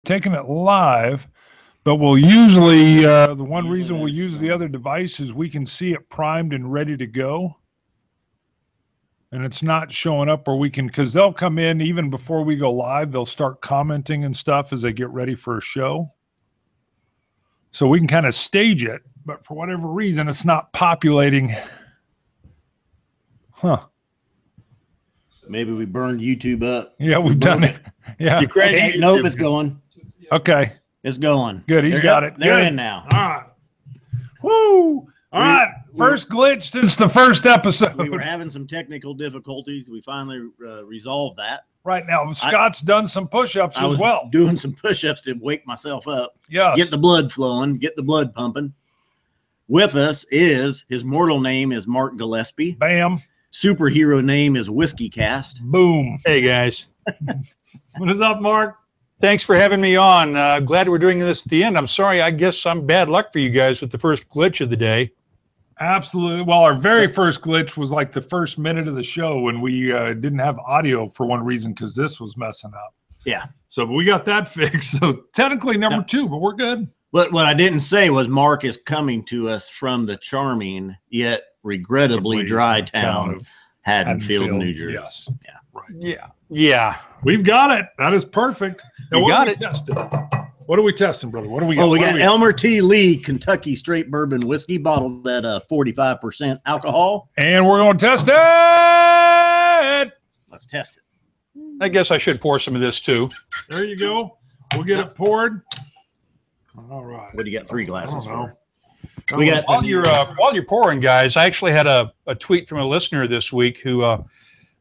taking it live, but we'll usually, the one reason we'll use the other device is we can see it primed and ready to go. And it's not showing up where we can, because they'll come in even before we go live. They'll start commenting and stuff as they get ready for a show. So we can kind of stage it, but for whatever reason, it's not populating. Huh. Maybe we burned YouTube up. Yeah, we've done it. Yeah. You crashed. Nope, it's going. Okay. It's going. Good. He's got it. They're Good. in now. All right. Woo. All right. First glitch since the first episode. We were having some technical difficulties. We finally resolved that. Right now, Scott's done some push-ups as well. Doing some push-ups to wake myself up. Yes. Get the blood flowing. Get the blood pumping. With us is, his mortal name is Mark Gillespie. Bam. Superhero name is WhiskyCast. Boom. Hey, guys. What is up, Mark? Thanks for having me on. Glad we're doing this at the end. I'm sorry. I guess I'm bad luck for you guys with the first glitch of the day. Absolutely. Well, our very first glitch was like the first minute of the show when we didn't have audio for one reason because this was messing up. Yeah. So we got that fixed. So technically number 2, but we're good. But what I didn't say was Mark is coming to us from the charming yet regrettably dry town of Haddonfield, New Jersey. Yes. Yeah. Right. Yeah. Yeah. We've got it. That is perfect. Now, We got it. What are we testing, brother? What do we got? Oh, we got Elmer T. Lee Kentucky Straight Bourbon Whiskey bottled at 45% alcohol. And we're going to test it. Let's test it. I guess I should pour some of this too. There you go. We'll get it poured. All right. What do you got 3 glasses for? We got While you're pouring, guys, I actually had a tweet from a listener this week who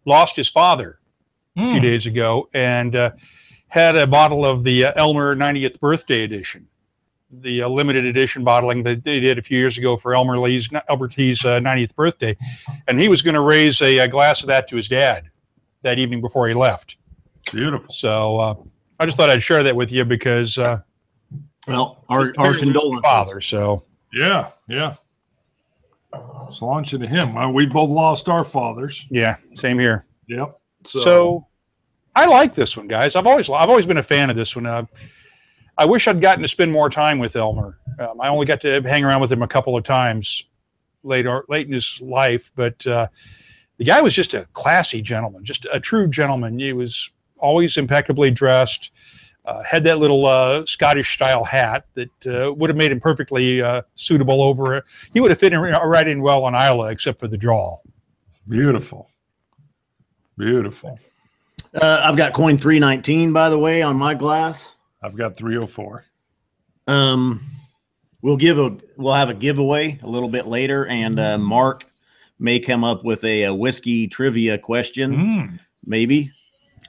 lost his father a few days ago and had a bottle of the Elmer 90th birthday edition, the limited edition bottling that they did a few years ago for Elmer T's 90th birthday. And he was going to raise a glass of that to his dad that evening before he left. Beautiful. So I just thought I'd share that with you because well, our condolences. Father, so yeah. It's launching to him. We both lost our fathers. yeah, same here. Yep. So I like this one, guys. I've always been a fan of this one. I wish I'd gotten to spend more time with Elmer. I only got to hang around with him a couple of times late in his life, but the guy was just a classy gentleman, just a true gentleman. He was always impeccably dressed, had that little Scottish style hat that would have made him perfectly suitable over it. He would have fit in right in well on Isla, except for the drawl. Beautiful. I've got coin 319, by the way, on my glass. I've got 304. We'll have a giveaway a little bit later, and Mark may come up with a whiskey trivia question. Maybe.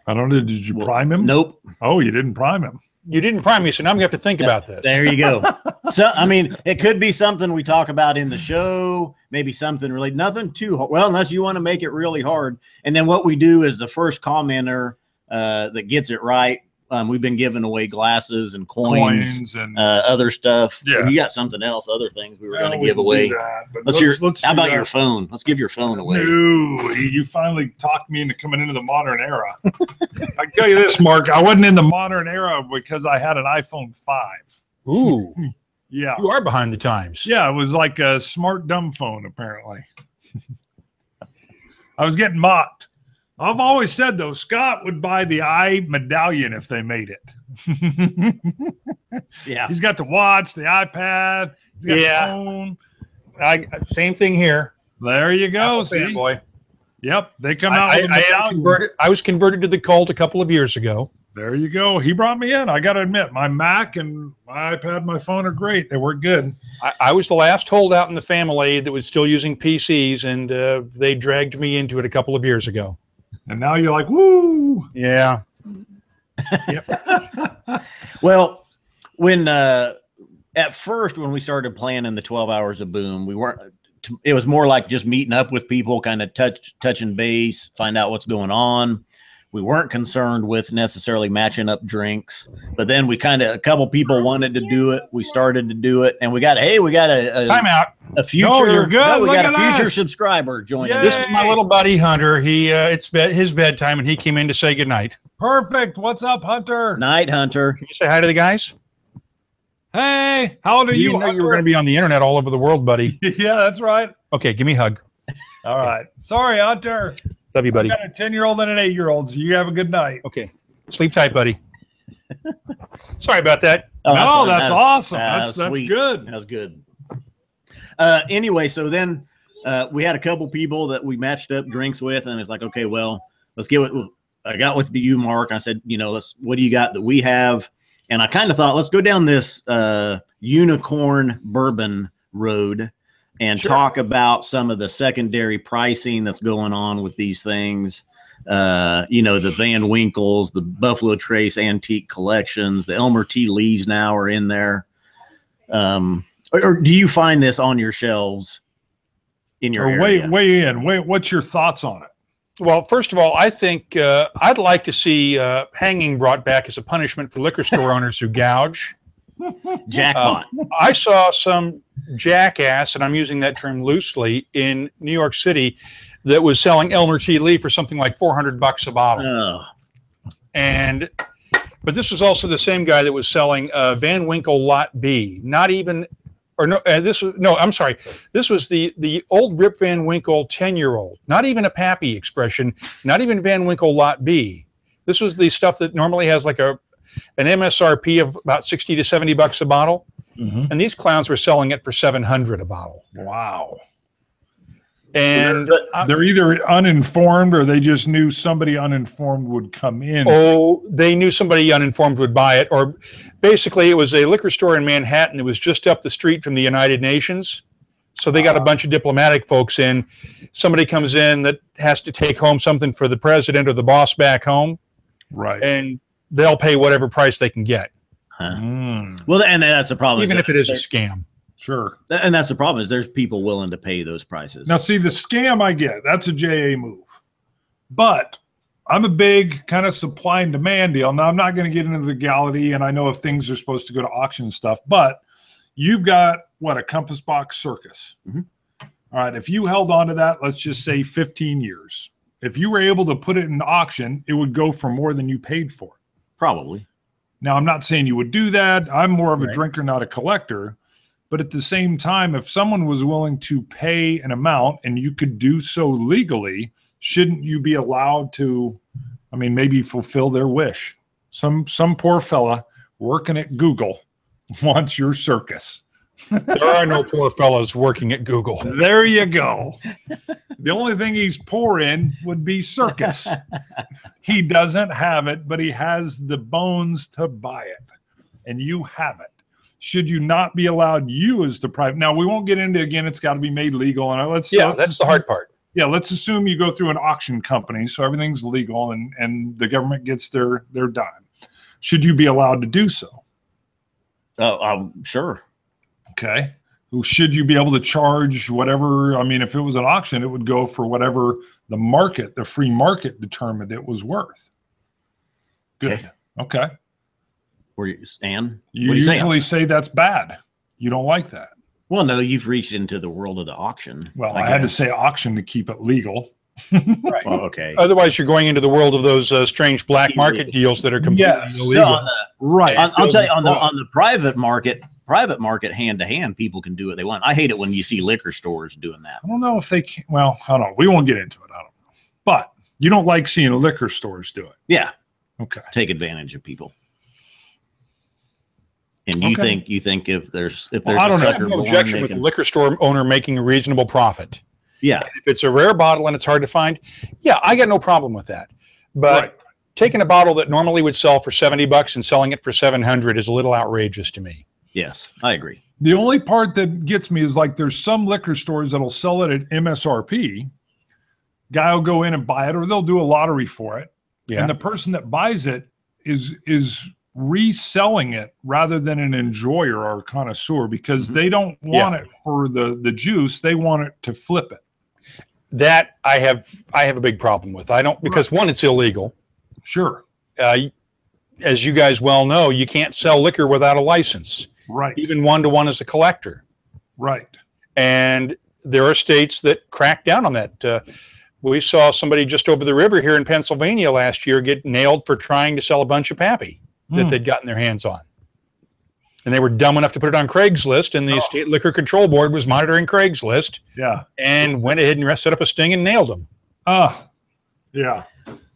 I don't know. Did you prime him? Nope. Oh, you didn't prime him. You didn't prime me, so now I'm going to have to think about this. There you go. So, I mean, it could be something we talk about in the show, maybe something really, nothing too hard. Well, unless you want to make it really hard. And then what we do is the first commenter that gets it right, we've been giving away glasses and coins and other stuff. Yeah. You got something else, other things we were going to give away. How about your phone? Let's give your phone away. No, you finally talked me into coming into the modern era. I can tell you this, Mark, I wasn't in the modern era because I had an iPhone 5. Ooh. Yeah. You are behind the times. Yeah, it was like a smart dumb phone, apparently. I was getting mocked. I've always said, though, Scott would buy the eye medallion if they made it. Yeah. He's got the watch, the iPad, he's got the phone. Same thing here. There you go. See? Boy. Yep, they come out with a medallion. I was converted to the cult a couple of years ago. There you go. He brought me in. I got to admit, my Mac and my iPad, my phone are great. They work good. I was the last holdout in the family that was still using PCs, and they dragged me into it a couple of years ago. And now you're like, woo. Yeah. Yep. Well, when at first when we started planning the 12 hours of Boom, we weren't. It was more like just meeting up with people, kind of touching base, find out what's going on. We weren't concerned with necessarily matching up drinks, but then a couple people wanted to do it. We started to do it, and we got a time out. A future. No, you're good. No, we Look got a at future us. subscriber joining. This is my little buddy Hunter. He it's his bedtime, and he came in to say goodnight. Perfect. What's up, Hunter? Night, Hunter. Can you say hi to the guys? Hey, how old are You you, know you were Hunter? going to be on the internet all over the world, buddy. Yeah, that's right. Okay, give me a hug. All right. Sorry, Hunter. Love you, buddy. I got a 10-year-old and an 8-year-old, so you have a good night. Okay, sleep tight, buddy. Sorry about that. Oh, No, fine. that's awesome. That's That's sweet. good. That was good. Anyway, so then we had a couple people that we matched up drinks with, and it's like, okay, well, let's get what I got with you, Mark. I said, what do you got that we have? And I kind of thought, let's go down this unicorn bourbon road and talk about some of the secondary pricing that's going on with these things. The Van Winkles, the Buffalo Trace antique collections, the Elmer T. Lees now are in there. Or do you find this on your shelves in your area? What's your thoughts on it? Well, first of all, I think I'd like to see hanging brought back as a punishment for liquor store owners who gouge. Jackpot. I saw some jackass, and I'm using that term loosely, in New York City that was selling Elmer T. Lee for something like $400 a bottle. But this was also the same guy that was selling Van Winkle Lot B. This was the old Rip Van Winkle 10-year-old. Not even a Pappy expression. Not even Van Winkle Lot B. This was the stuff that normally has like an MSRP of about $60 to $70 a bottle, and these clowns were selling it for $700 a bottle. Wow. And they're either uninformed or they just knew somebody uninformed would come in. Oh, they knew somebody uninformed would buy it. Or basically, it was a liquor store in Manhattan. It was just up the street from the United Nations. So they got a bunch of diplomatic folks in. Somebody comes in that has to take home something for the president or the boss back home. Right. And they'll pay whatever price they can get. Well, and that's the problem. Even if it is a scam. Sure. And that's the problem is there's people willing to pay those prices. Now, see, the scam I get, that's a JA move. But I'm a big kind of supply and demand deal. Now, I'm not going to get into the legality, and I know if things are supposed to go to auction and stuff, but you've got, a Compass Box Circus. All right, if you held on to that, let's just say 15 years. If you were able to put it in auction, it would go for more than you paid for it. Probably. Now, I'm not saying you would do that. I'm more of a drinker, not a collector. But at the same time, if someone was willing to pay an amount and you could do so legally, shouldn't you be allowed to, maybe fulfill their wish? Some poor fella working at Google wants your circus. There are no poor fellows working at Google. There you go. The only thing he's poor in would be circus. He doesn't have it, but he has the bones to buy it. And you have it. Should you not be allowed, you as the private? Now, we won't get into, again, it's got to be made legal. And let's that's the hard part. Yeah, let's assume you go through an auction company, so everything's legal and the government gets their dime. Should you be allowed to do so? Sure. Okay. Should you be able to charge whatever? If it was an auction, it would go for whatever the free market determined it was worth. Good. Okay. You usually say that's bad. You don't like that. Well, no, you've reached into the world of the auction. Well, I had to say auction to keep it legal. Right. Well, okay. Otherwise, you're going into the world of those strange black market deals that are completely illegal. I'll tell you on the private market, hand to hand, people can do what they want. I hate it when you see liquor stores doing that. I don't know if they can. Well, I don't know. We won't get into it. I don't know. But you don't like seeing liquor stores do it. Yeah. Okay. Take advantage of people. And you think if there's I don't know. I have no objection with a liquor store owner making a reasonable profit. Yeah. And if it's a rare bottle and it's hard to find, I got no problem with that. But taking a bottle that normally would sell for $70 and selling it for $700 is a little outrageous to me. Yes, I agree. The only part that gets me is there's some liquor stores that'll sell it at MSRP. Guy will go in and buy it, or they'll do a lottery for it. Yeah. And the person that buys it is reselling it rather than an enjoyer or a connoisseur, because they don't want it for the juice. They want it to flip it. That I have a big problem with. I don't, because one, it's illegal. Sure. As you guys well know, you can't sell liquor without a license. Right. Even one-to-one as a collector. Right. And there are states that crack down on that. We saw somebody just over the river here in Pennsylvania last year get nailed for trying to sell a bunch of Pappy that they'd gotten their hands on. And they were dumb enough to put it on Craigslist, and the State Liquor Control Board was monitoring Craigslist. Yeah. And went ahead and set up a sting and nailed them. Yeah.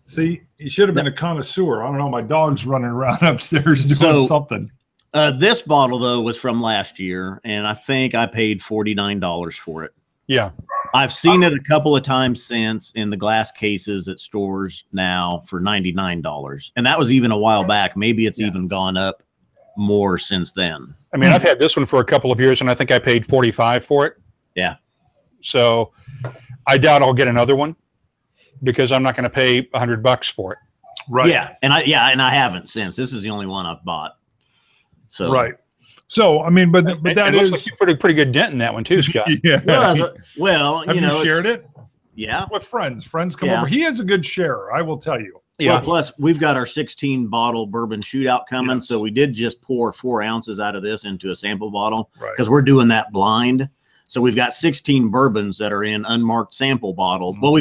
See, he should have been a connoisseur. I don't know. My dog's running around upstairs doing something. This bottle, though, was from last year, and I think I paid $49 for it. Yeah. I've seen it a couple of times since in the glass cases at stores now for $99. And that was even a while back. Maybe it's even gone up more since then. I mean, I've had this one for a couple of years, and I think I paid $45 for it. Yeah. So I doubt I'll get another one because I'm not going to pay $100 for it. Right. Yeah. And I haven't since. This is the only one I've bought. So right. So I mean, but that looks is like you put a pretty good dent in that one too, Scott. Yeah. Well, have you shared it? Yeah. With friends. Friends come over. He is a good sharer, I will tell you. Yeah. Well, plus we've got our 16 bottle bourbon shootout coming. Yes. So we did just pour 4 ounces out of this into a sample bottle because we're doing that blind. So we've got 16 bourbons that are in unmarked sample bottles. Well,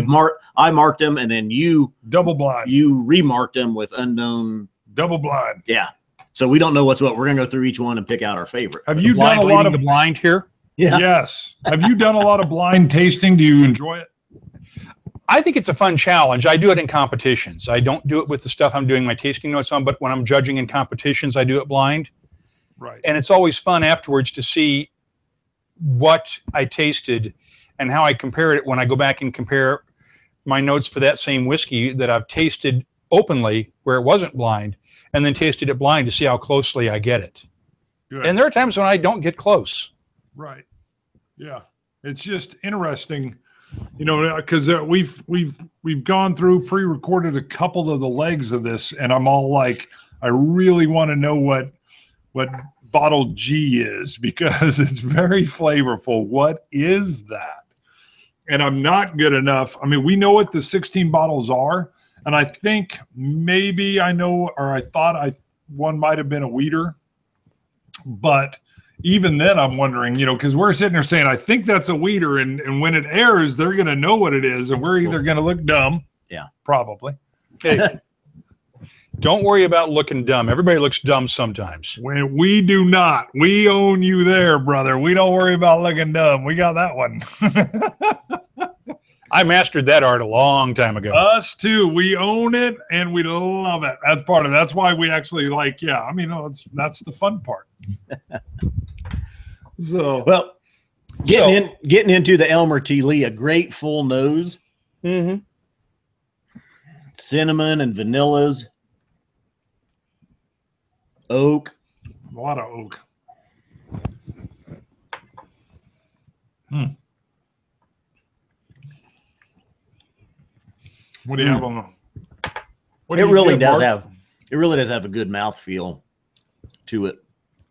I marked them, and then you double blind. You remarked them with unknown double blind. Yeah. So we don't know what's what. We're gonna go through each one and pick out our favorite. Have you done a lot of the blind here? Yeah. Yes. Have you done a lot of blind tasting? Do you enjoy it? I think it's a fun challenge. I do it in competitions. I don't do it with the stuff I'm doing my tasting notes on, but when I'm judging in competitions, I do it blind. Right. And it's always fun afterwards to see what I tasted and how I compare it when I go back and compare my notes for that same whiskey that I've tasted openly where it wasn't blind, and then tasted it blind to see how closely I get it. Good. And there are times when I don't get close. Right. Yeah. It's just interesting, you know, because we've gone through, pre-recorded a couple of the legs of this, and I'm all like, I really want to know what bottle G is because it's very flavorful. What is that? And I'm not good enough. I mean, we know what the 16 bottles are. And I think maybe I know, or I thought one might have been a weeder. But even then, I'm wondering, you know, because we're sitting there saying, I think that's a weeder. And when it airs, they're going to know what it is. And we're either going to look dumb. Yeah. Probably. Hey, don't worry about looking dumb. Everybody looks dumb sometimes. When we do not. We own you there, brother. We don't worry about looking dumb. We got that one. I mastered that art a long time ago. Us too. We own it and we love it. That's part of it. That's why we actually like, yeah, I mean, that's the fun part. So, well, getting into the Elmer T. Lee, a great full nose. Mm-hmm. Cinnamon and vanillas. Oak. A lot of oak. What do you have on the? It really does have a good mouthfeel to it.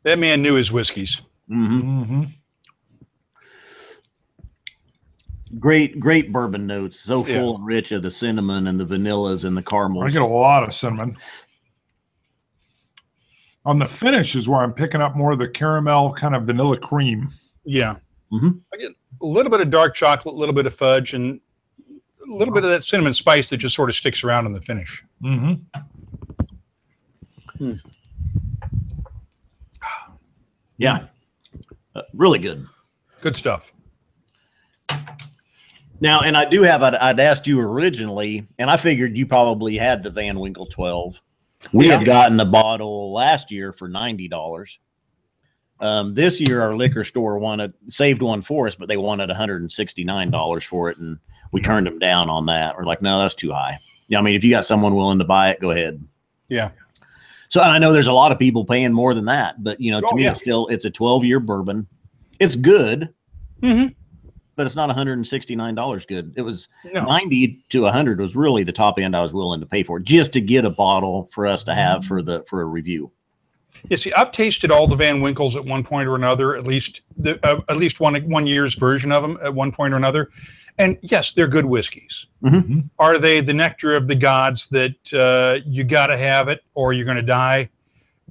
That man knew his whiskeys. Mm-hmm. Mm-hmm. Great bourbon notes. So full and rich of the cinnamon and the vanillas and the caramels. I get a lot of cinnamon. On the finish is where I'm picking up more of the caramel kind of vanilla cream. Yeah. Mm-hmm. I get a little bit of dark chocolate, a little bit of fudge, and a little bit of that cinnamon spice that just sort of sticks around in the finish. Mm-hmm. Yeah. Really good. Good stuff. Now, and I do have, I'd asked you originally, and I figured you probably had the Van Winkle 12. We had gotten a bottle last year for $90. This year, our liquor store saved one for us, but they wanted $169 for it, and we turned them down on that. We're like, no, that's too high. Yeah, I mean, if you got someone willing to buy it, go ahead. Yeah. So I know there's a lot of people paying more than that, but you know, to me, it's a 12-year bourbon. It's good, but it's not $169 good. It was 90 to 100 was really the top end I was willing to pay for, just to get a bottle for us to have for a review. Yeah, see, I've tasted all the Van Winkles at one point or another, at least one year's version of them at one point or another. And yes, they're good whiskeys. Mm-hmm. Are they the nectar of the gods that you got to have it or you're going to die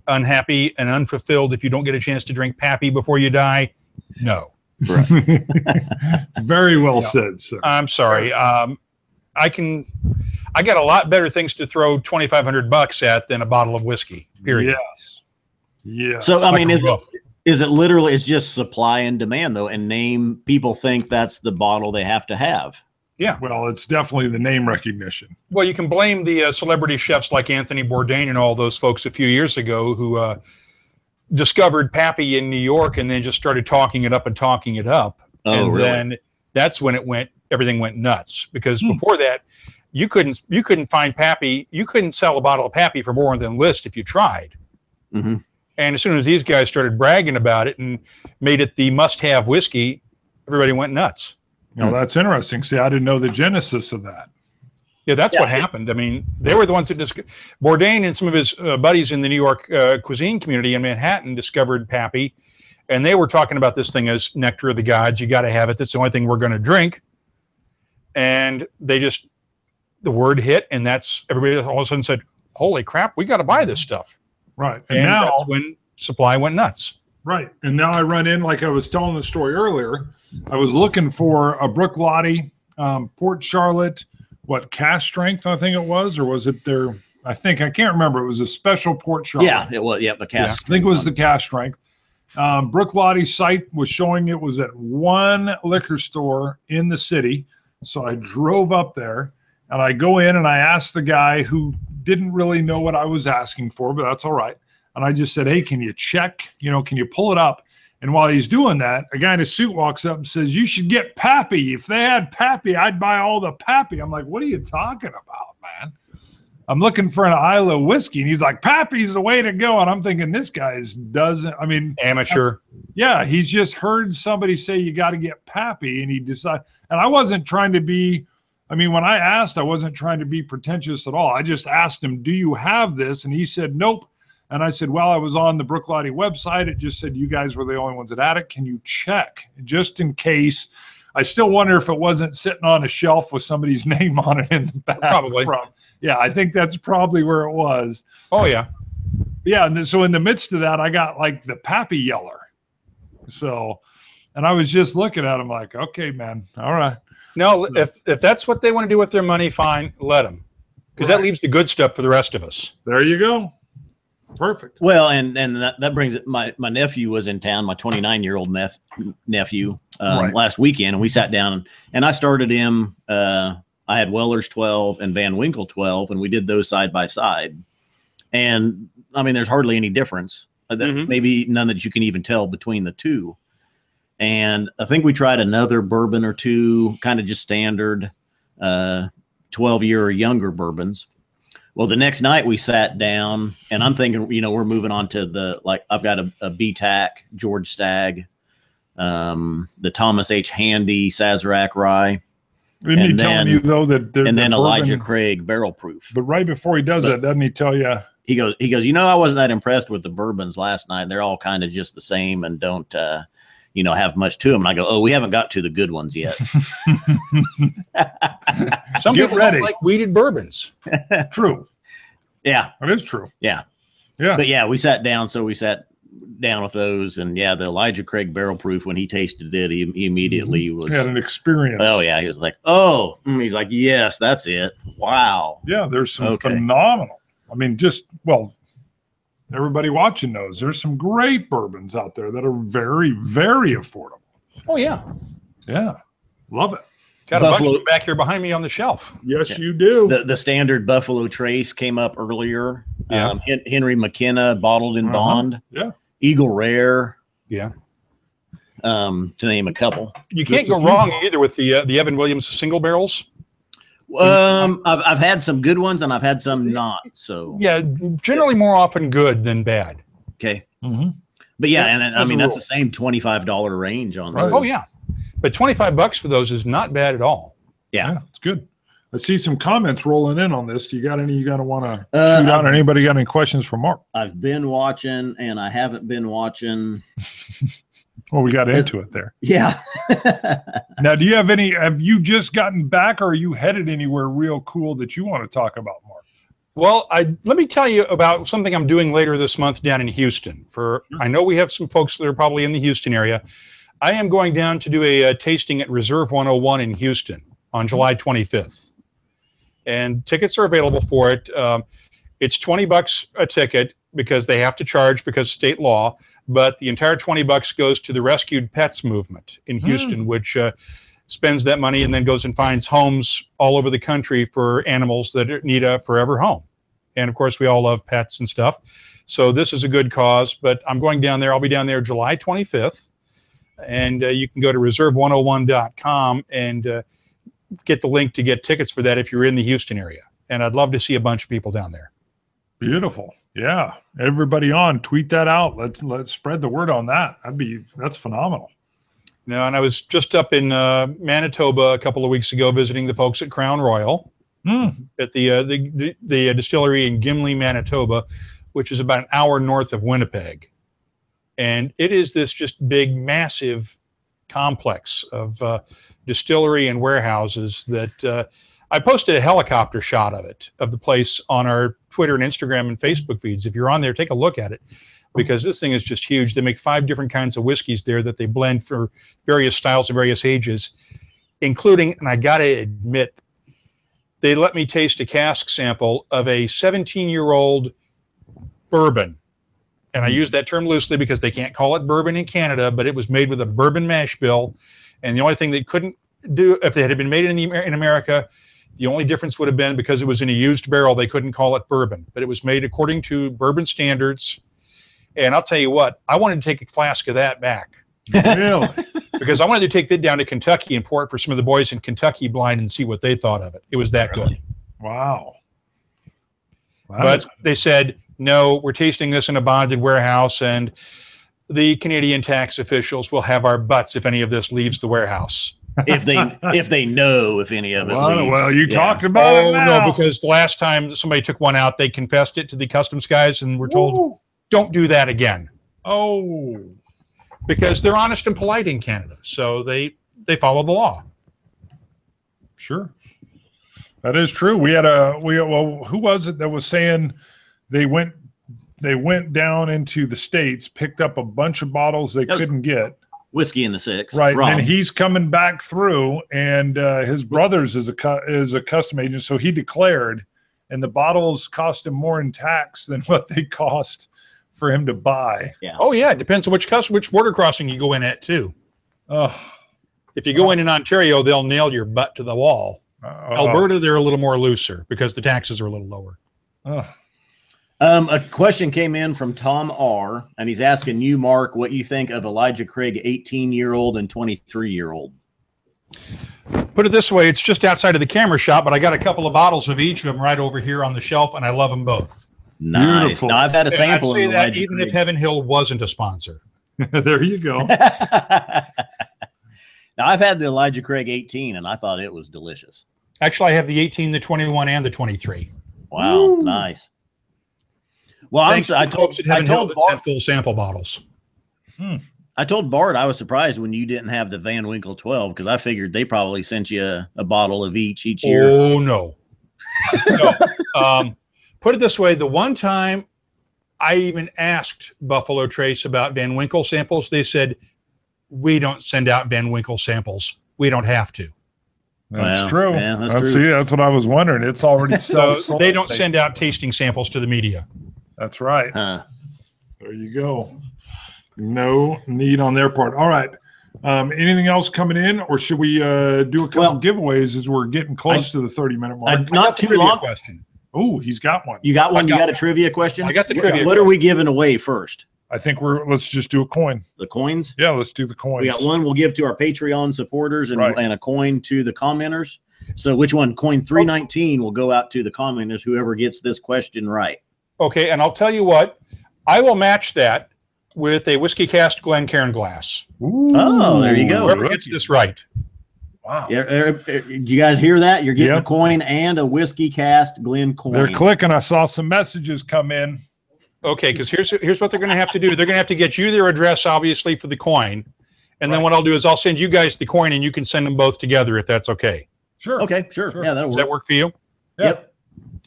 unhappy and unfulfilled if you don't get a chance to drink Pappy before you die? No. Right. Very well said, sir. I'm sorry. I got a lot better things to throw $2,500 at than a bottle of whiskey. Period. Yes. Yeah. So I mean, Like a roof. is it literally? It's just supply and demand, though, and name. People think that's the bottle they have to have. Yeah. Well, it's definitely the name recognition. Well, you can blame the celebrity chefs like Anthony Bourdain and all those folks a few years ago who discovered Pappy in New York and then just started talking it up and talking it up. Oh, and really? then that's when everything went nuts, because before that, you couldn't find Pappy. You couldn't sell a bottle of Pappy for more than list if you tried. Mm-hmm. And as soon as these guys started bragging about it and made it the must-have whiskey, everybody went nuts. You know, that's interesting. See, I didn't know the genesis of that. Yeah, that's what happened. I mean, they were the ones that Bourdain and some of his buddies in the New York cuisine community in Manhattan discovered Pappy, and they were talking about this thing as nectar of the gods. You got to have it. That's the only thing we're going to drink. And the word hit, and that's everybody all of a sudden said, "Holy crap, we got to buy this stuff." Right. And now that's when supply went nuts. Right. And now I run in, like I was telling the story earlier, I was looking for a Brook Lottie, Port Charlotte, cask strength, I think it was, or was it their, I can't remember. It was a special Port Charlotte. Yeah, it was. Yeah, the cask. I think it was the cask strength. Brook Lottie's site was showing it was at one liquor store in the city. So I drove up there and I go in and I asked the guy who didn't really know what I was asking for, but that's all right. And I just said, "Hey, can you check? Can you pull it up?" And while he's doing that, a guy in a suit walks up and says, "You should get Pappy. If they had Pappy, I'd buy all the Pappy." I'm like, "What are you talking about, man? I'm looking for an Isla whiskey." And he's like, "Pappy's the way to go." And I'm thinking, this guy doesn't, Amateur. Yeah, he's just heard somebody say you got to get Pappy, and he decided. And I wasn't trying to be, when I asked, I wasn't trying to be pretentious at all. I just asked him, "Do you have this?" And he said, "Nope." And I said, "Well, I was on the Brook Lottie website. It just said you guys were the only ones that had it. Can you check just in case?" I still wonder if it wasn't sitting on a shelf with somebody's name on it in the back. Probably. Yeah, I think that's probably where it was. Oh, yeah. Yeah, and so in the midst of that, I got like the Pappy Yeller. So, and I was just looking at him like, "Okay, man, all right." No, if that's what they want to do with their money, fine, let them. Because that leaves the good stuff for the rest of us. There you go. Perfect. Well, and that brings it. My nephew was in town, my 29-year-old nephew, last weekend, and we sat down and I started him. I had Weller's 12 and Van Winkle 12, and we did those side by side. And there's hardly any difference. Maybe none that you can even tell between the two. And I think we tried another bourbon or two, kind of just standard 12-year or younger bourbons. Well, the next night we sat down, and I'm thinking, we're moving on to I've got a BTAC, George Stagg, the Thomas H. Handy Sazerac Rye. Isn't he telling you, though, that and then Elijah Craig Barrel Proof. But right before he does that, doesn't he tell you? He goes, I wasn't that impressed with the bourbons last night. They're all kind of just the same and don't, have much to them. And I go, "Oh, we haven't got to the good ones yet." Some people don't like weeded bourbons. True. Yeah. That is true. Yeah. Yeah. But yeah, we sat down. So we sat down with those. And yeah, the Elijah Craig Barrel Proof, when he tasted it, he immediately was. He had an experience. Oh, yeah. He was like, "Oh," he's like, "Yes, that's it. Wow." Yeah. There's some phenomenal. Everybody watching knows there's some great bourbons out there that are very, very affordable. Oh, yeah. Yeah. Love it. Got a bunch of them back here behind me on the shelf. Yes, you do. The standard Buffalo Trace came up earlier. Yeah. Henry McKenna, bottled in bond. Yeah. Eagle Rare. Yeah. To name a couple. You can't go wrong either with the Evan Williams single barrels. I've had some good ones and I've had some not. So yeah, generally more often good than bad. Okay. Mm-hmm. But yeah, and that's the same $25 range on those. Oh yeah, but $25 for those is not bad at all. Yeah, it's good. I see some comments rolling in on this. Do you got any you got to want to shoot out? Anybody got any questions for Mark? I've been watching and I haven't been watching. Well, we got into it there. Yeah. Now, have you just gotten back, or are you headed anywhere real cool that you want to talk about, Mark? Well, let me tell you about something I'm doing later this month down in Houston. I know we have some folks that are probably in the Houston area. I am going down to do a tasting at Reserve 101 in Houston on July 25th. and tickets are available for it. It's $20 a ticket because they have to charge because of state law, but the entire $20 goes to the Rescued Pets movement in Houston, which spends that money and then goes and finds homes all over the country for animals that need a forever home. And of course, we all love pets and stuff. So this is a good cause, but I'm going down there. I'll be down there July 25th. And you can go to reserve101.com and get the link to get tickets for that if you're in the Houston area. And I'd love to see a bunch of people down there. Beautiful. Yeah. Everybody on, tweet that out. Let's spread the word on that. That's phenomenal. Now, and I was just up in Manitoba a couple of weeks ago visiting the folks at Crown Royal at the distillery in Gimli, Manitoba, which is about an hour north of Winnipeg. And it is this just big, massive complex of distillery and warehouses that I posted a helicopter shot of the place on our Twitter and Instagram and Facebook feeds. If you're on there, take a look at it, because this thing is just huge. They make 5 different kinds of whiskeys there that they blend for various styles and various ages, including, and I got to admit, they let me taste a cask sample of a 17-year-old bourbon. And I use that term loosely because they can't call it bourbon in Canada, but it was made with a bourbon mash bill. And the only thing they couldn't do, if they had been made in America, the only difference would have been because it was in a used barrel, they couldn't call it bourbon. But it was made according to bourbon standards. And I'll tell you what, I wanted to take a flask of that back. Really? Because I wanted to take that down to Kentucky and pour it for some of the boys in Kentucky blind and see what they thought of it. It was that good. Wow. But they said, no, we're tasting this in a bonded warehouse, and the Canadian tax officials will have our butts if any of this leaves the warehouse. if they know if any of it leaves. Well, you talked about it now. No, because the last time somebody took one out, they confessed it to the customs guys and were told, don't do that again. Oh. Because they're honest and polite in Canada, so they follow the law. Sure. That is true. Who was it that was saying they went down into the States, picked up a bunch of bottles they couldn't get. Whiskey in the Six. Right. Rum. And he's coming back through, and his brother's is a custom agent, so he declared, and the bottles cost him more in tax than what they cost for him to buy. Yeah. Oh, yeah. It depends on which border crossing you go in at, too. If you go in Ontario, they'll nail your butt to the wall. Alberta, they're a little more looser because the taxes are a little lower. A question came in from Tom R, and he's asking you, Mark, what you think of Elijah Craig 18-year-old and 23-year-old. Put it this way, it's just outside of the camera shop, but I got a couple of bottles of each of them right over here on the shelf, and I love them both. Nice. Beautiful. Now, I've had a sample. I'd say of that Elijah even Craig. if Heaven Hill wasn't a sponsor. There you go. Now, I've had the Elijah Craig 18, and I thought it was delicious. Actually, I have the 18, the 21, and the 23. Wow, Woo. Nice. Well, I told folks at Heaven Hill that sent full sample bottles. I told Bart I was surprised when you didn't have the Van Winkle 12 because I figured they probably sent you a bottle of each year. Oh, no. No. Put it this way, the one time I even asked Buffalo Trace about Van Winkle samples, they said, we don't send out Van Winkle samples. We don't have to. That's true. Yeah, that's true. See, that's what I was wondering. It's already So they don't send out tasting samples to the media. That's right. Huh. There you go. No need on their part. All right. Anything else coming in, or should we do a couple giveaways as we're getting close to the 30-minute mark? Not too long. Question. Oh, he's got one. You got one? You got a trivia question? I got the trivia What are we giving away first? I think let's just do a coin. The coins? Yeah, let's do the coins. We got one we'll give to our Patreon supporters and, Right. and a coin to the commenters. So which one? Coin 319 will go out to the commenters, whoever gets this question right. Okay, and I'll tell you what, I will match that with a WhiskyCast Glencairn glass. Ooh, Oh, there you go. Whoever gets this right. Wow. Did you guys hear that? You're getting Yep. a coin and a WhiskyCast Glen coin. They're clicking. I saw some messages come in. Okay, because here's what they're going to have to do. They're going to have to get you their address, obviously, for the coin. And then what I'll do is I'll send you guys the coin, and you can send them both together if that's okay. Sure. Okay, sure. Yeah, that'll Does work. that work for you? Yeah. Yep,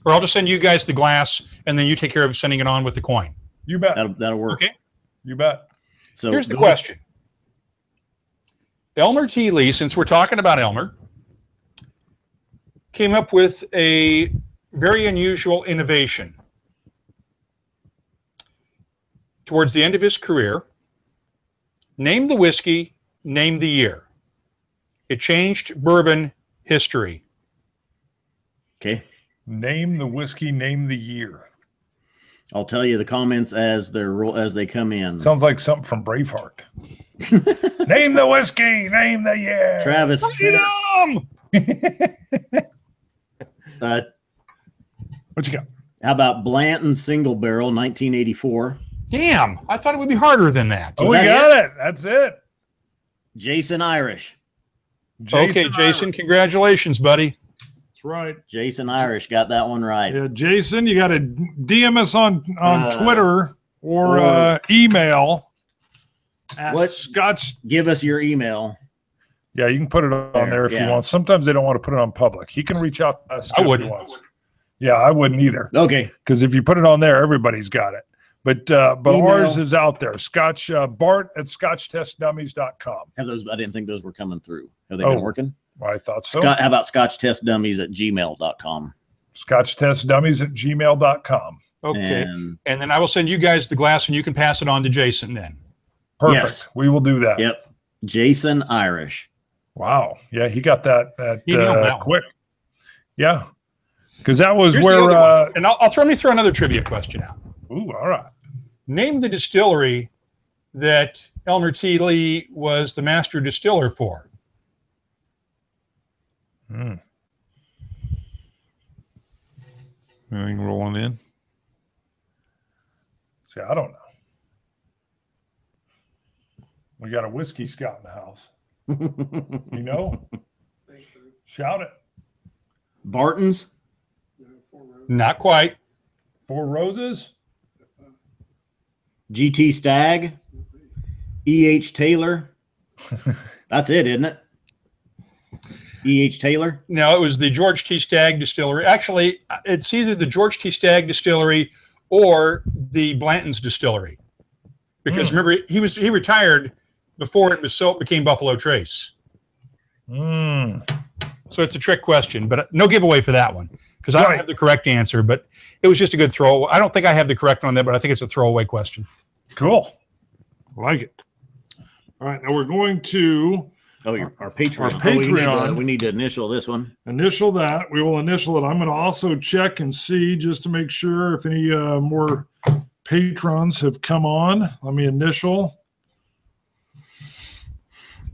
Or I'll just send you guys the glass, and then you take care of sending it on with the coin. You bet. that'll work. Okay. You bet. So Here's the go ahead. question. Elmer T. Lee, since we're talking about Elmer, came up with a very unusual innovation. Towards the end of his career, name the whiskey, name the year. It changed bourbon history. Okay. Name the whiskey, name the year. I'll tell you the comments as they come in. Sounds like something from Braveheart. Name the whiskey, name the year. Travis. Freedom! What you got? How about Blanton Single Barrel 1984? Damn, I thought it would be harder than that. Oh, we got it. That's it. Jason Irish. Okay, Jason, congratulations, buddy. That's right. Jason Irish got that one right. Yeah, Jason, you got to DM us on Twitter or email at Scotch. Give us your email. Yeah, you can put it on there if you want. Sometimes they don't want to put it on public. He can reach out to us. I wouldn't. If he wants. Yeah, I wouldn't either. Okay. Because if you put it on there, everybody's got it. But ours is out there. Scotch Bart at scotchtestdummies.com. Have those? I didn't think those were coming through. Have they been working? I thought so. How about scotchtestdummies@gmail.com? Scotchtestdummies@gmail.com. Okay. And then I will send you guys the glass and you can pass it on to Jason then. Perfect. Yes. We will do that. Yep. Jason Irish. Wow. Yeah, he got that quick. One. Yeah. Because that was Here's where and let me throw another trivia question out. Ooh, all right. Name the distillery that Elmer T. Lee was the master distiller for. Anything rolling in? See, I don't know. We got a whiskey scout in the house. You know? Shout it. Barton's? Not quite. Four Roses? GT Stag? E.H. Taylor? That's it, isn't it? E.H. Taylor? No, it was the George T. Stagg Distillery. Actually, it's either the George T. Stagg Distillery or the Blanton's Distillery. Because remember, he retired before it became Buffalo Trace. So it's a trick question, but no giveaway for that one because I don't have the correct answer. But it was just a good throw. I don't think I have the correct one on that, but I think it's a throwaway question. Cool. I like it. All right, now we're going to our Patreon. Our Patreon. We need to initial this one. Initial that. We will initial it. I'm going to also check and see just to make sure if any more patrons have come on. Let me initial.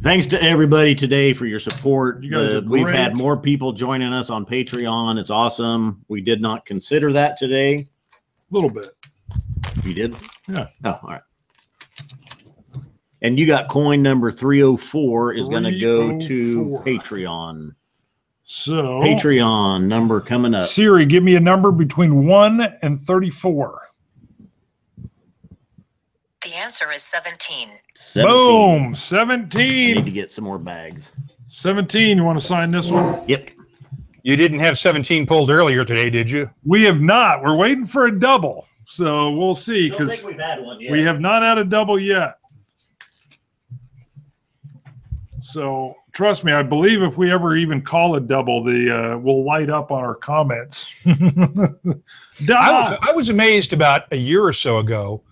Thanks to everybody today for your support. You guys are great. We've had more people joining us on Patreon. It's awesome. We did not consider that today. A little bit. You did? Yeah. Oh, all right. And you got coin number 304 is going to go to Patreon. So Patreon number coming up. Siri, give me a number between 1 and 34. The answer is 17. 17. Boom. I 17. need to get some more bags. 17. You want to sign this one? Yep. You didn't have 17 pulled earlier today, did you? We have not. We're waiting for a double. So we'll see. I don't think we've had one yet. We have not had a double yet. So trust me, I believe if we ever even call a double, we'll light up on our comments. I was amazed about a year or so ago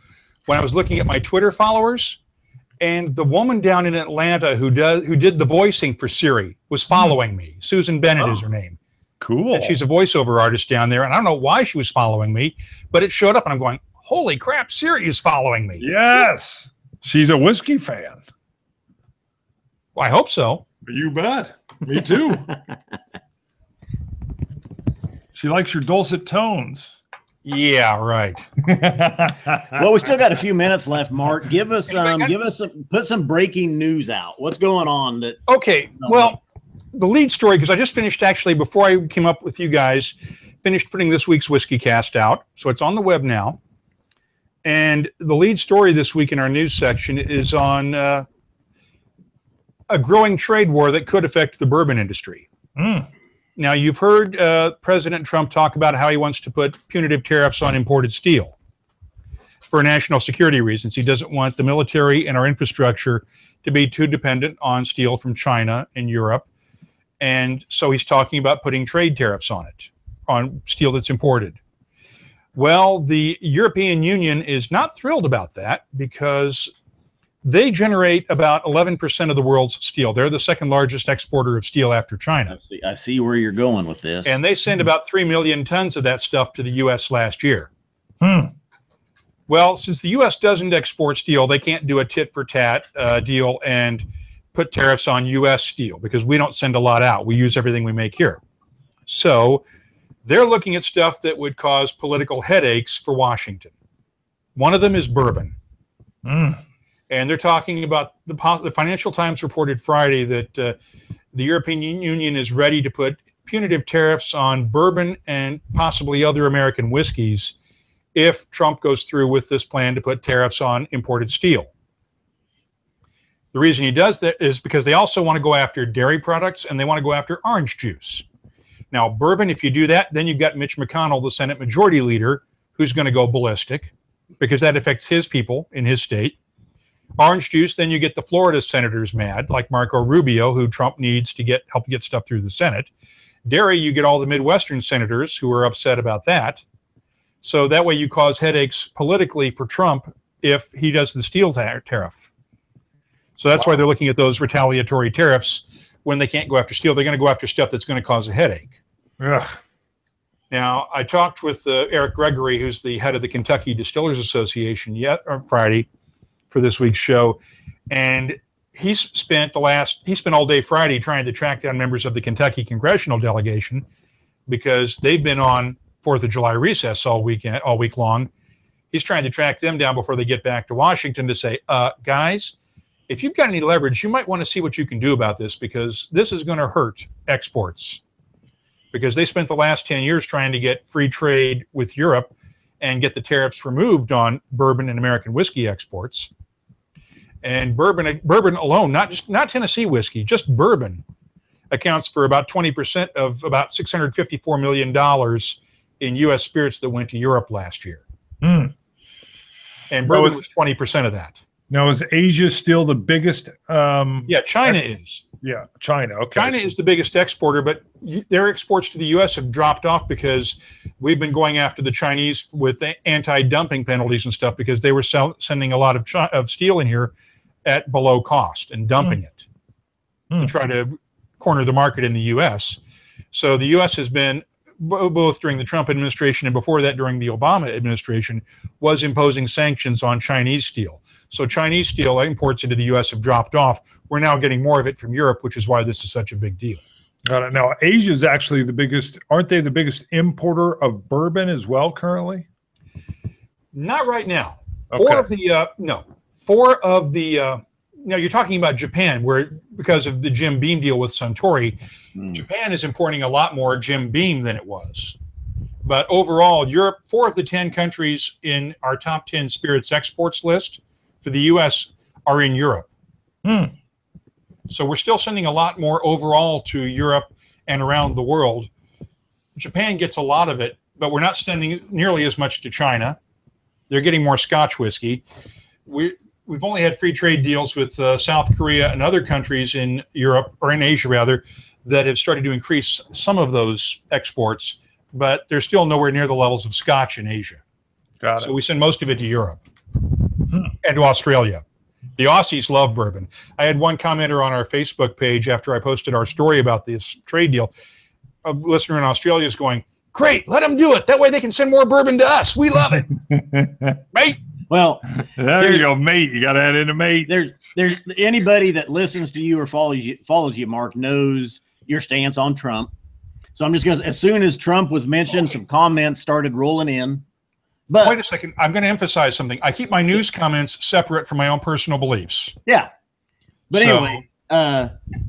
when I was looking at my Twitter followers, and the woman down in Atlanta who did the voicing for Siri was following me. Susan Bennett is her name. Cool. And she's a voiceover artist down there, and I don't know why she was following me, but it showed up, and I'm going, holy crap, Siri is following me. Yes. She's a whiskey fan. Well, I hope so. You bet. Me too. She likes your dulcet tones. Yeah, right. Well, we still got a few minutes left, Mark. Put some breaking news out. What's going on? Okay. Well, the lead story, because I just finished actually before I came up with you guys, finished putting this week's WhiskyCast out. So it's on the web now. And the lead story this week in our news section is on a growing trade war that could affect the bourbon industry. Now, you've heard President Trump talk about how he wants to put punitive tariffs on imported steel for national security reasons. He doesn't want the military and our infrastructure to be too dependent on steel from China and Europe. And so he's talking about putting trade tariffs on it, on steel that's imported. Well, the European Union is not thrilled about that because they generate about 11% of the world's steel. They're the second largest exporter of steel after China. I see where you're going with this. And they send about 3 million tons of that stuff to the U.S. last year. Well, since the U.S. doesn't export steel, they can't do a tit-for-tat deal and put tariffs on U.S. steel because we don't send a lot out. We use everything we make here. So they're looking at stuff that would cause political headaches for Washington. One of them is bourbon. And they're talking about the Financial Times reported Friday that the European Union is ready to put punitive tariffs on bourbon and possibly other American whiskeys if Trump goes through with this plan to put tariffs on imported steel. The reason he does that is because they also want to go after dairy products and they want to go after orange juice. Now, bourbon, if you do that, then you've got Mitch McConnell, the Senate Majority Leader, who's going to go ballistic because that affects his people in his state. Orange juice, then you get the Florida senators mad, like Marco Rubio, who Trump needs to help get stuff through the Senate. Dairy, you get all the Midwestern senators who are upset about that. So that way you cause headaches politically for Trump if he does the steel tariff. So that's why they're looking at those retaliatory tariffs when they can't go after steel. They're going to go after stuff that's going to cause a headache. Ugh. Now, I talked with Eric Gregory, who's the head of the Kentucky Distillers Association, on Friday for this week's show, and he spent all day Friday trying to track down members of the Kentucky congressional delegation because they've been on 4th of July recess all week long. He's trying to track them down before they get back to Washington to say, guys, if you've got any leverage, you might want to see what you can do about this because this is going to hurt exports. Because they spent the last 10 years trying to get free trade with Europe and get the tariffs removed on bourbon and American whiskey exports. And bourbon alone, not Tennessee whiskey, just bourbon, accounts for about 20% of about $654 million in U.S. spirits that went to Europe last year. And bourbon was 20% of that. Now, is Asia still the biggest? Yeah, China is. Yeah, China. Okay. China is the biggest exporter, but their exports to the U.S. have dropped off because we've been going after the Chinese with anti-dumping penalties and stuff because they were sending a lot of steel in here at below cost and dumping it to try to corner the market in the U.S. So the U.S. has been, both during the Trump administration and before that during the Obama administration, was imposing sanctions on Chinese steel. So Chinese steel imports into the U.S. have dropped off. We're now getting more of it from Europe, which is why this is such a big deal. Got it. Now, Asia is actually the biggest. Aren't they the biggest importer of bourbon as well currently? Not right now. Okay. Now you're talking about Japan, where because of the Jim Beam deal with Suntory, Japan is importing a lot more Jim Beam than it was. But overall, Europe, 4 of the 10 countries in our top 10 spirits exports list for the U.S. are in Europe. So we're still sending a lot more overall to Europe and around the world. Japan gets a lot of it, but we're not sending nearly as much to China. They're getting more Scotch whiskey. We've only had free trade deals with South Korea and other countries in Europe, or in Asia rather, that have started to increase some of those exports, but they're still nowhere near the levels of Scotch in Asia. Got it. So we send most of it to Europe and to Australia. The Aussies love bourbon. I had one commenter on our Facebook page after I posted our story about this trade deal. A listener in Australia is going, "Great, let them do it. That way they can send more bourbon to us. We love it." Mate. Well, there you go, mate. You got to add in a mate. There's anybody that listens to you or follows you, Mark, knows your stance on Trump. So I'm just going to, as soon as Trump was mentioned, some comments started rolling in. But wait a second. I'm going to emphasize something. I keep my news comments separate from my own personal beliefs. Yeah. But anyway,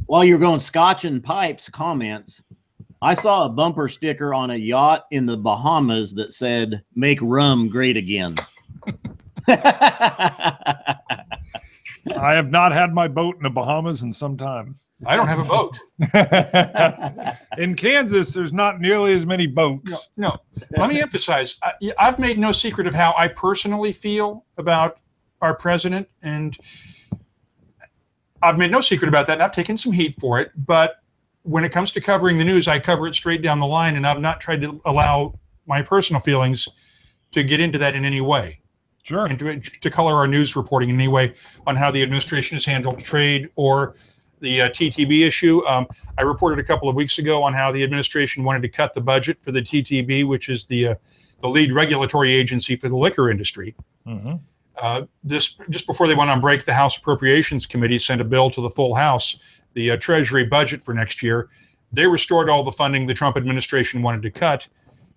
while you're going Scotch and pipes comments, I saw a bumper sticker on a yacht in the Bahamas that said, "Make rum great again." I have not had my boat in the Bahamas in some time. I don't have a boat. In Kansas, there's not nearly as many boats. No. Let me emphasize, I've made no secret of how I personally feel about our president, and I've made no secret about that, and I've taken some heat for it, but when it comes to covering the news, I cover it straight down the line, and I've not tried to allow my personal feelings to get into that in any way. Sure. And to color our news reporting in any way on how the administration has handled trade or the TTB issue. I reported a couple of weeks ago on how the administration wanted to cut the budget for the TTB, which is the lead regulatory agency for the liquor industry. Mm-hmm. Just before they went on break, the House Appropriations Committee sent a bill to the full House, the Treasury budget for next year. They restored all the funding the Trump administration wanted to cut,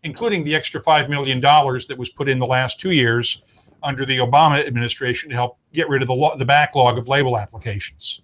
including the extra $5 million that was put in the last 2 years under the Obama administration to help get rid of the backlog of label applications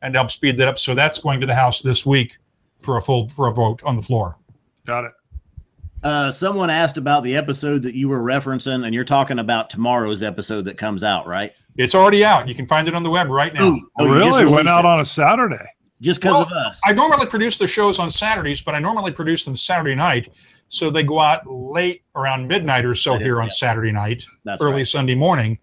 and help speed that up. So that's going to the House this week for a vote on the floor. Got it. Someone asked about the episode that you were referencing, and you're talking about tomorrow's episode that comes out, right? It's already out. You can find it on the web right now. Oh, you just Really? Went released out it. on a Saturday. Just because of us. I normally produce the shows on Saturdays, but I normally produce them Saturday night. So they go out late, around midnight or so here on Saturday night, early Sunday morning.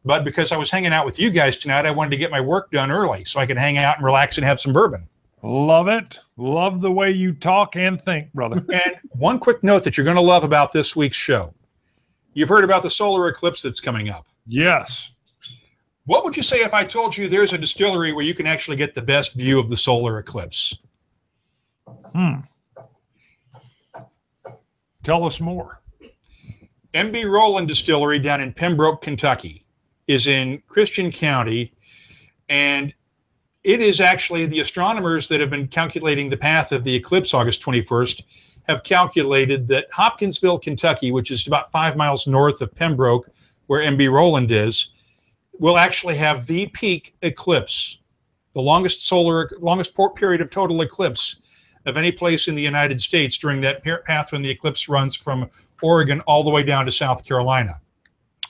But because I was hanging out with you guys tonight, I wanted to get my work done early so I could hang out and relax and have some bourbon. Love it. Love the way you talk and think, brother. And one quick note that you're going to love about this week's show. You've heard about the solar eclipse that's coming up. Yes. What would you say if I told you there's a distillery where you can actually get the best view of the solar eclipse? Tell us more. MB Roland Distillery down in Pembroke, Kentucky is in Christian County, and it is actually the astronomers that have been calculating the path of the eclipse August 21st have calculated that Hopkinsville, Kentucky, which is about 5 miles north of Pembroke, where MB Roland is, will actually have the peak eclipse, the longest period of total eclipse of any place in the United States during that path when the eclipse runs from Oregon all the way down to South Carolina.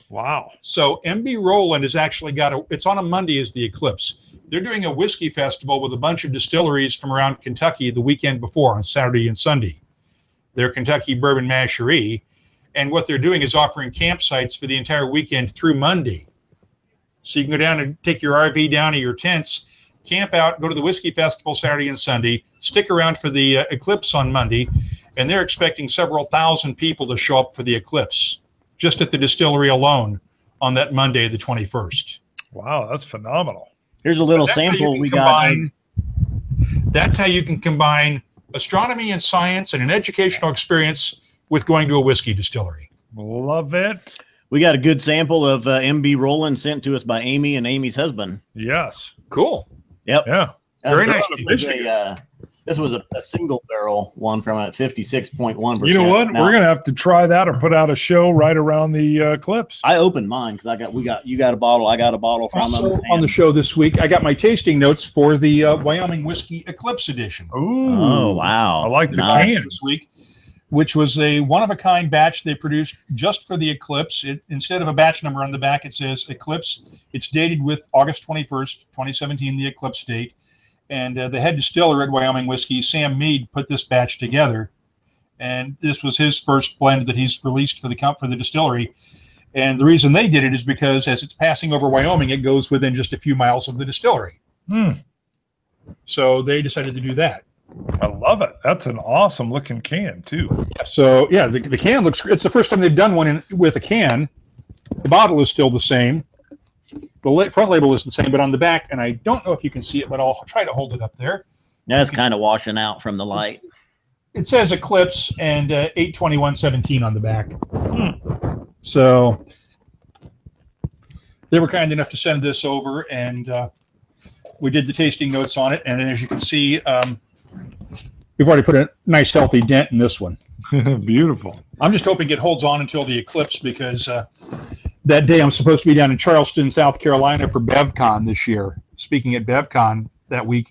Wow. So MB Roland has actually it's on a Monday is the eclipse. They're doing a whiskey festival with a bunch of distilleries from around Kentucky the weekend before on Saturday and Sunday. Their Kentucky Bourbon Masherie. And what they're doing is offering campsites for the entire weekend through Monday. So you can go down and take your RV down to your tents, camp out, go to the whiskey festival Saturday and Sunday, stick around for the eclipse on Monday, and they're expecting several thousand people to show up for the eclipse just at the distillery alone on that Monday, the 21st. Wow, that's phenomenal. Here's a little sample we got. That's how you can combine astronomy and science and an educational experience with going to a whiskey distillery. Love it. We got a good sample of MB Roland sent to us by Amy and Amy's husband. Yes. Cool. Yep. Yeah. Very nice. This was a single barrel one from a 56.1%. You know what? Now, we're gonna have to try that or put out a show right around the eclipse. I opened mine because you got a bottle. I got a bottle from Also them. on the show this week, I got my tasting notes for the Wyoming Whiskey Eclipse Edition. Ooh. Oh, wow. I like the Nice. can. This week, which was a one-of-a-kind batch they produced just for the eclipse. Instead of a batch number on the back, it says Eclipse. It's dated with August 21st, 2017, the eclipse date. And the head distiller at Wyoming Whiskey, Sam Mead, put this batch together. And this was his first blend that he's released for the distillery. And the reason they did it is because as it's passing over Wyoming, it goes within just a few miles of the distillery. So they decided to do that. I love it. That's an awesome looking can too. So yeah, the can looks. It's the first time they've done one with a can. The bottle is still the same. The front label is the same, but on the back, and I don't know if you can see it, but I'll try to hold it up there. Now it's kind of washing out from the light. It says Eclipse and 8/21/17 on the back. So they were kind enough to send this over, and we did the tasting notes on it. And as you can see, we've already put a nice healthy dent in this one. Beautiful. I'm just hoping it holds on until the eclipse because that day I'm supposed to be down in Charleston, South Carolina for BevCon this year, speaking at BevCon that week.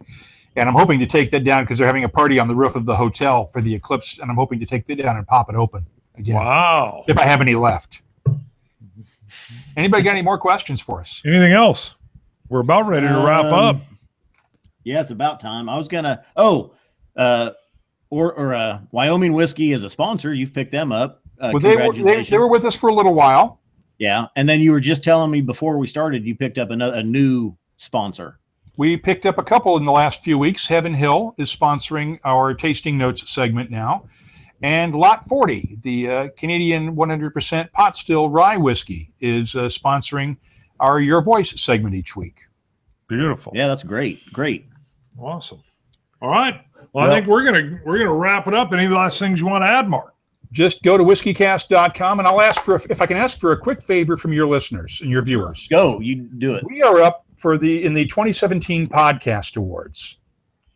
And I'm hoping to take that down because they're having a party on the roof of the hotel for the eclipse. And I'm hoping to take that down and pop it open again. Wow. If I have any left. Anybody got any more questions for us? Anything else? We're about ready to wrap up. Yeah, it's about time. I was gonna. Wyoming Whiskey is a sponsor. You've picked them up. Well, Congratulations. they were with us for a little while. Yeah, and then you were just telling me before we started you picked up a new sponsor. We picked up a couple in the last few weeks. Heaven Hill is sponsoring our Tasting Notes segment now. And Lot 40, the Canadian 100% pot still rye whiskey, is sponsoring our Your Voice segment each week. Beautiful. Yeah, that's great. Great. Awesome. All right. Well, I think we're gonna wrap it up. Any last things you want to add, Mark? Just go to WhiskyCast.com, and I'll ask for if I can ask for a quick favor from your listeners and your viewers. Go, you do it. We are up for in the 2017 Podcast Awards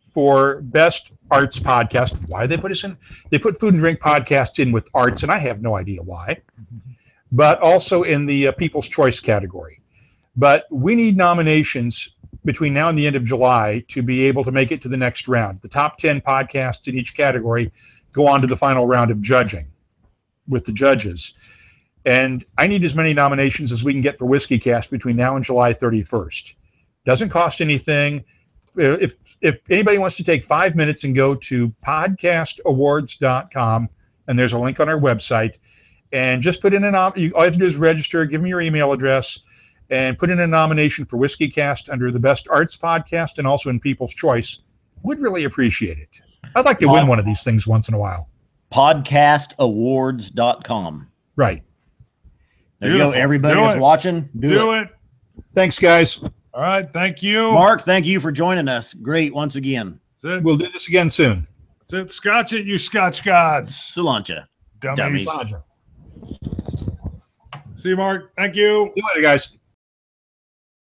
for Best Arts Podcast. Why did they put us in? They put Food and Drink Podcasts in with arts, and I have no idea why. But also in the People's Choice category. But we need nominations between now and the end of July to be able to make it to the next round. The top 10 podcasts in each category go on to the final round of judging with the judges. And I need as many nominations as we can get for WhiskyCast between now and July 31st. Doesn't cost anything. If anybody wants to take 5 minutes and go to podcastawards.com, and there's a link on our website, and just put in all you have to do is register, give me your email address, and put in a nomination for WhiskyCast under the Best Arts Podcast and also in People's Choice. Would really appreciate it. I'd like to win one of these things once in a while. Podcastawards.com. Right. There you go. Everybody that's watching, do it. Thanks, guys. All right. Thank you. Mark, thank you for joining us. Great once again. That's it. We'll do this again soon. That's it. Scotch it, you Scotch gods. Cilantro. Dummies. Dummies. See you, Mark. Thank you. See you later, guys.